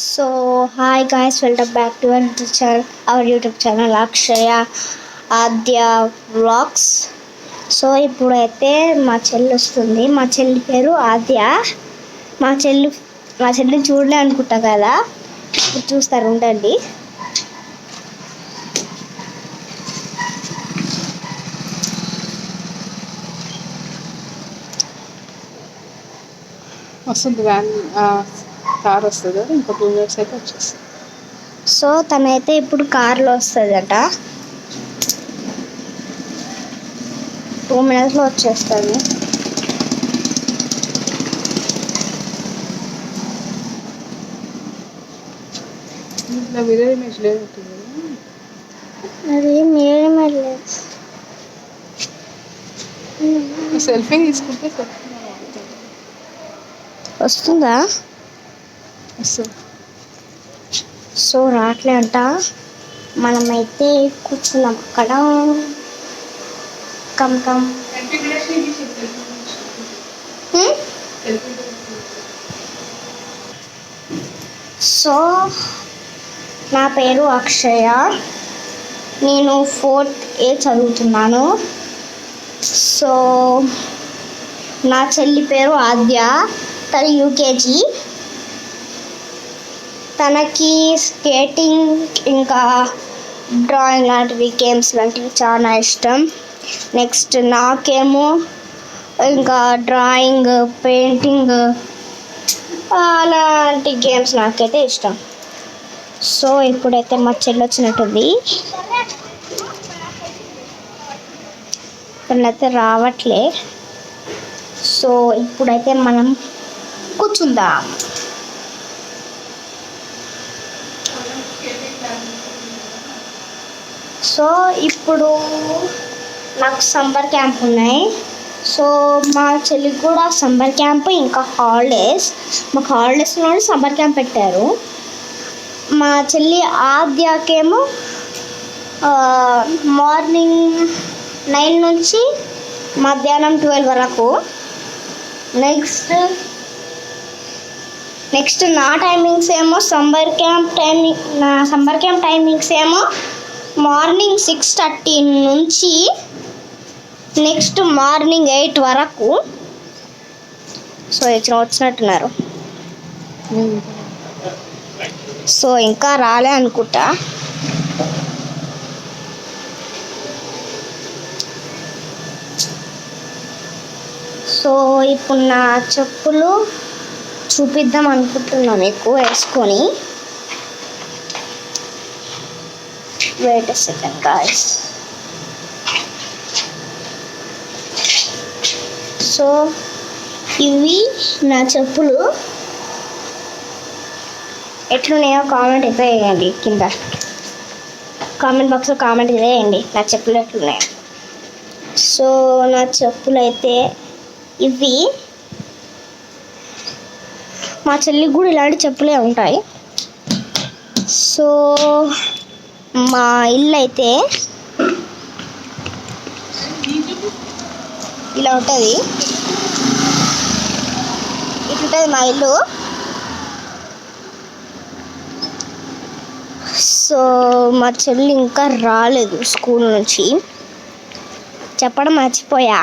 So hi guys, welcome back to our YouTube channel Akshaya Adya Vlogs. So ఇప్పుడైతే మా చెల్లి వస్తుంది. మా చెల్లి పేరు ఆద్య. మా చెల్లిని చూడలే అనుకుంటా కదా, ఇప్పుడు చూస్తారు, ఉండండి. వస్తుంది వ్యాన్, కార్ వస్తుంది. ఇంకో 2 minutes అయితే వచ్చేస్తుంది. సో తనైతే ఇప్పుడు కార్లో వస్తుందట. 2 minutesలో వచ్చేస్తుంది. ఇట్లా మిర్రర్ ఇమేజ్ లేదు, అది మీరే లేదు. సెల్ఫీ తీసుకుంటే వస్తుందా? వస్తుంది. సో రావట్లే అంట. మనమైతే కూర్చున్నాం అక్కడ. కమ్ సో నా పేరు అక్షయ. నేను 4th A చదువుతున్నాను. సో నా చెల్లి పేరు ఆద్య, తను UKG. తనకి స్కేటింగ్ ఇంకా డ్రాయింగ్ లాంటివి, గేమ్స్ లాంటివి చాలా ఇష్టం. నెక్స్ట్ నాకేమో ఇంకా డ్రాయింగ్, పెయింటింగ్ అలాంటి గేమ్స్ నాకైతే ఇష్టం. సో ఇప్పుడైతే మా చెల్లి వచ్చినట్టుంది. తనైతే రావట్లే. సో ఇప్పుడైతే మనం కూర్చుందాం. సో ఇప్పుడు నాకు సమ్మర్ క్యాంప్ ఉన్నాయి. సో మా చెల్లికి కూడా సమ్మర్ క్యాంప్, ఇంకా హాలిడేస్. మాకు హాలిడేస్ నుండి సమ్మర్ క్యాంప్ పెట్టారు. మా చెల్లి ఆద్యకేమో మార్నింగ్ 9 నుంచి మధ్యాహ్నం 12 వరకు. నెక్స్ట్ నా టైమింగ్స్ ఏమో సమ్మర్ క్యాంప్ టైమింగ్స్ ఏమో మార్నింగ్ 6:30 నుంచి నెక్స్ట్ మార్నింగ్ 8 వరకు. సో వచ్చినట్టున్నారు. సో ఇంకా రాలే అనుకుంటా. సో ఇప్పుడు నా చెప్పులు చూపిద్దాం అనుకుంటున్నా మీకు వేసుకొని. Wait a second guys. So ఇవి నా చెప్పులు. ఎట్లున్నాయో కామెంట్ అయితే వేయండి, కింద కామెంట్ బాక్స్లో కామెంట్ చేయండి నా చెప్పులు ఎట్లున్నాయో. సో నా చెప్పులు అయితే ఇవి. మా చెల్లికి కూడా ఇలాంటి చెప్పులే ఉంటాయి. సో మా ఇల్లు అయితే ఇలా ఉంటుంది. ఇట్లుంటుంది మా ఇల్లు. సో మా చెల్లి ఇంకా రాలేదు స్కూల్ నుంచి. చెప్పడం మర్చిపోయా,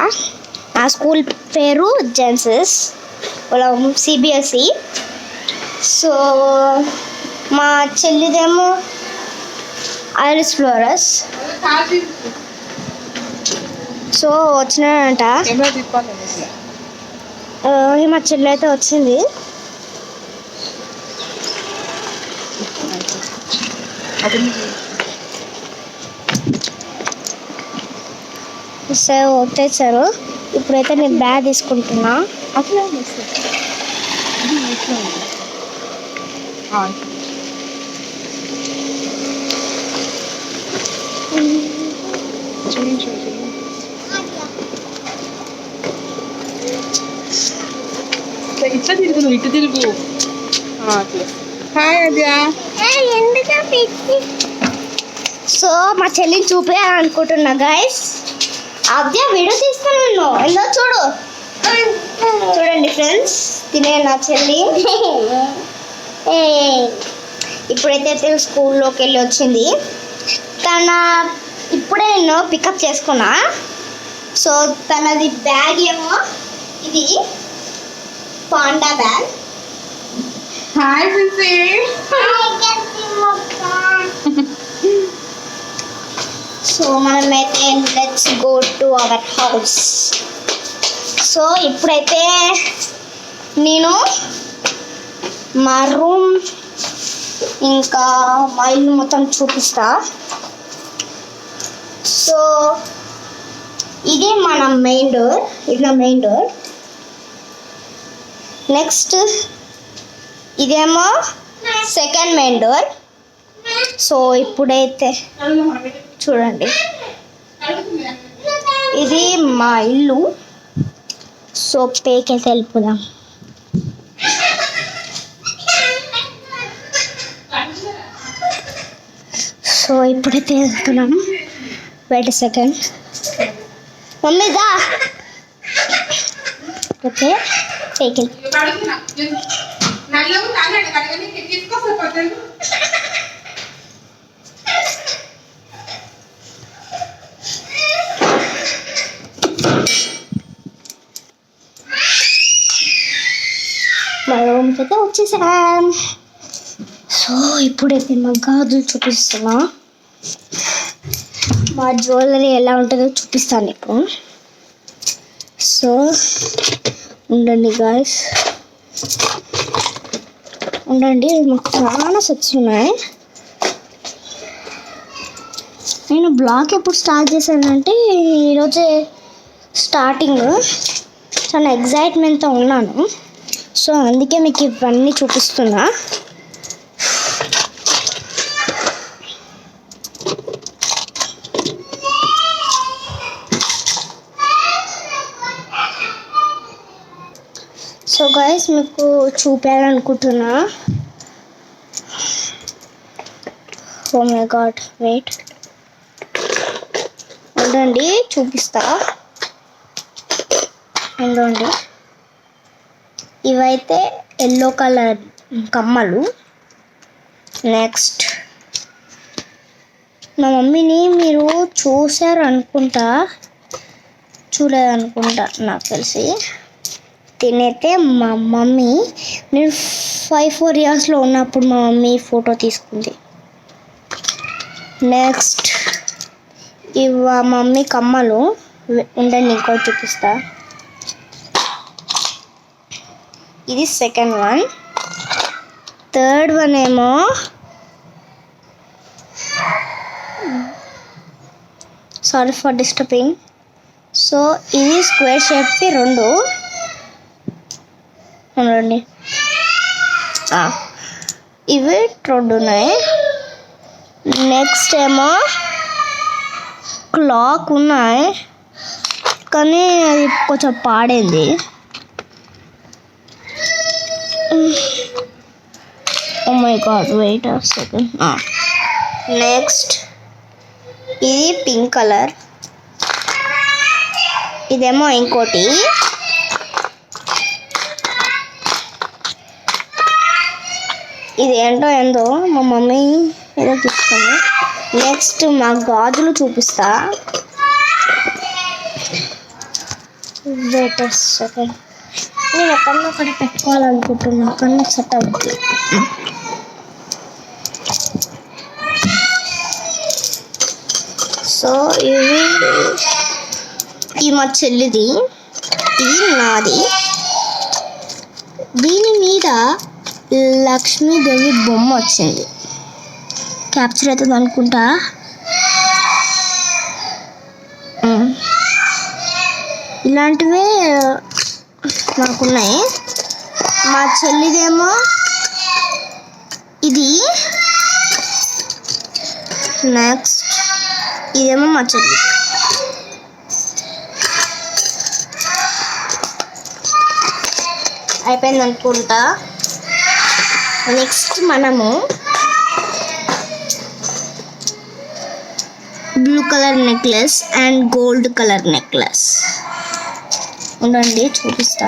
నా స్కూల్ పేరు జెన్సస్, CBSE. సో మా చెల్లిదేమో ఐరిస్ ఫ్లోరస్. సో వచ్చినాడంట. మా చెల్లి అయితే వచ్చింది. సో వచ్చేసారు. ఇప్పుడైతే నేను బ్యాగ్ తీసుకుంటున్నా. ఇట్లా తిరుగు, నువ్వు ఇటు తిరుగు. హాయ్ అద్య. సో మా చెల్లిని చూపించాలనుకుంటున్నా గైస్. ఆద్య వీడియో తీస్తాను, ఎందో చూడండి ఫ్రెండ్స్. తినే నా చెల్లి. ఏ ఇప్పుడైతే స్కూల్లోకి వెళ్ళి వచ్చింది. తన ఇప్పుడే నేను పికప్ చేసుకున్నా. సో తనది బ్యాగ్ ఏమో ఇది పాండా బ్యాగ్. హాయ్ సిసి. సో మనమైతే let's go to our house. So ఇప్పుడైతే నేను మా రూమ్ ఇంకా మా ఇల్లు మొత్తం చూపిస్తా. సో ఇది మన మెయిన్ డోర్, ఇది నా మెయిన్ డోర్. నెక్స్ట్ ఇదేమో సెకండ్ మెయిన్ డోర్. సో ఇప్పుడైతే చూడండి ఇది మా ఇల్లు. సో పేకైతే వెళ్ళిపోదాం. సో ఇప్పుడైతే వెళ్తున్నాం. వెయిట్ సెకండ్ మమ్మీ దా. ఓకే పేకి మా రూమ్కి అయితే వచ్చేసాం. సో ఇప్పుడైతే మా గాజులు చూపిస్తున్నా. మా జ్యువెలరీ ఎలా ఉంటుందో చూపిస్తాను ఇప్పుడు. సో ఉండండి గాయస్, ఉండండి. మాకు చాలా సెట్స్ ఉన్నాయి. నేను బ్లాగ్ ఎప్పుడు స్టార్ట్ చేశానంటే ఈరోజే స్టార్టింగ్. చాలా ఎగ్జైట్మెంట్తో ఉన్నాను. సో అందుకే మీకు ఇవన్నీ చూపిస్తున్నా. సో గైస్ మీకు చూపించాలనుకుంటున్నా. ఓ మై గాడ్, వెయిట్, ఉండండి చూపిస్తా. ఉండండి, ఇవైతే ఎల్లో కలర్ కమ్మలు. నెక్స్ట్ మా మమ్మీని మీరు చూసారు అనుకుంటా, చూడలేదనుకుంటా నాకు తెలిసి. తినైతే మా మమ్మీ నేను 5-4 ఇయర్స్లో ఉన్నప్పుడు మా మమ్మీ ఫోటో తీసుకుంది. నెక్స్ట్ ఇవి మా మమ్మీ కమ్మలు. ఉండండి ఇంకో చూపిస్తా. ఇది సెకండ్ వన్. థర్డ్ వన్ ఏమో సారీ ఫర్ డిస్టర్బింగ్. సో ఇది స్క్వేర్ షేప్కి 2 ఉండండి. ఇవి 2 ఉన్నాయి. నెక్స్ట్ ఏమో క్లాక్ ఉన్నాయి, కానీ అది కొంచెం పాడైంది. Oh my god, wait a second. Next ఇది పింక్ కలర్. ఇదేమో ఇంకోటి. ఇది ఏంటో మా మమ్మీ ఏదో తీసుకుంది. నెక్స్ట్ మా గాజులు చూపిస్తా. వెయిట్ సెకండ్, నేను ఎక్కడన్నా అక్కడ పెట్టుకోవాలనుకుంటున్నా కానీ సెట్ అవుతుంది. సో ఇది మా చెల్లిది, ఇది నాది. దీని మీద లక్ష్మీదేవి బొమ్మ వచ్చింది. క్యాప్చర్ అవుతుంది అనుకుంటా. ఇలాంటివే నాకున్నాయి. మా చెల్లిదేమో ఇది. నెక్స్ట్ ఇదేమో మా చెల్లి. అయిపోయింది అనుకుంటా. నెక్స్ట్ మనము blue colour necklace and gold colour necklace. ఉండండి చూపిస్తా.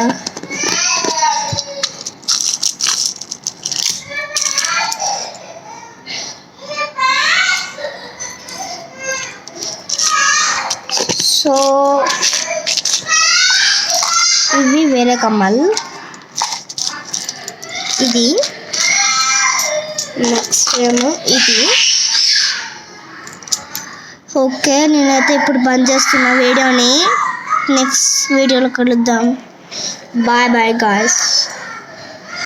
సో ఇవి వేరే కమ్మలు. ఇది నెక్స్ట్ ఏమో ఇది. ఓకే, నేనైతే ఇప్పుడు బంద్ చేస్తున్న వీడియోని. నెక్స్ట్ వీడియోలో కలుద్దాం. Bye bye guys.